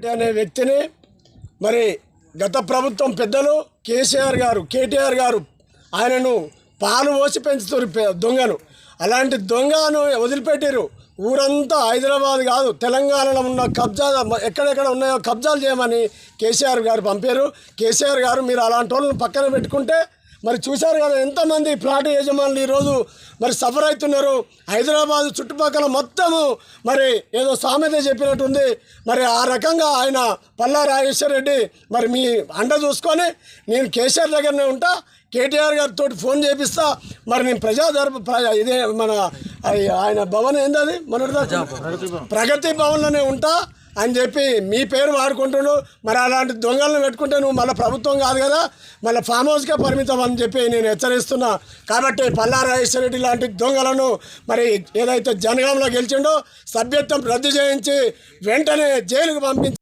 రెడ్డి అనే వ్యక్తిని మరి గత ప్రభుత్వం పెద్దలు కేటీఆర్ గారు ఆయనను పాలు పోసి పెంచుతారు దొంగను. అలాంటి దొంగను వదిలిపెట్టారు. ఊరంతా హైదరాబాద్ కాదు తెలంగాణలో ఉన్న కబ్జా ఎక్కడెక్కడ ఉన్నాయో కబ్జాలు చేయమని కేసీఆర్ గారు పంపారు. కేసీఆర్ గారు మీరు అలాంటి వాళ్ళని పక్కన పెట్టుకుంటే మరి చూశారు కదా ఎంతమంది ప్లాట్ యజమానులు ఈరోజు మరి సఫర్ అవుతున్నారు. హైదరాబాద్ చుట్టుపక్కల మొత్తము మరి ఏదో సామెత చెప్పినట్టుంది. మరి ఆ రకంగా ఆయన పల్లా రాజేశ్వర రెడ్డి మరి మీ అండ చూసుకొని నేను కేసీఆర్ దగ్గరనే ఉంటా, కేటీఆర్ గారితో ఫోన్ చేపిస్తా, మరి నేను ఇదే మన ఆయన భవన్ ఏందది ప్రగతి భవన్లోనే ఉంటా అని చెప్పి మీ పేరు వాడుకుంటున్నాడు. మరి అలాంటి దొంగలను పెట్టుకుంటే నువ్వు మళ్ళీ ప్రభుత్వం కాదు కదా, మళ్ళీ ఫామ్ హౌస్కే పరిమితం అని చెప్పి నేను హెచ్చరిస్తున్నా. కాబట్టి పల్లా రాజేశ్వర రెడ్డి లాంటి దొంగలను మరి ఏదైతే జనగాంలో గెలిచిండో సభ్యత్వం రద్దు చేయించి వెంటనే జైలుకు పంపించి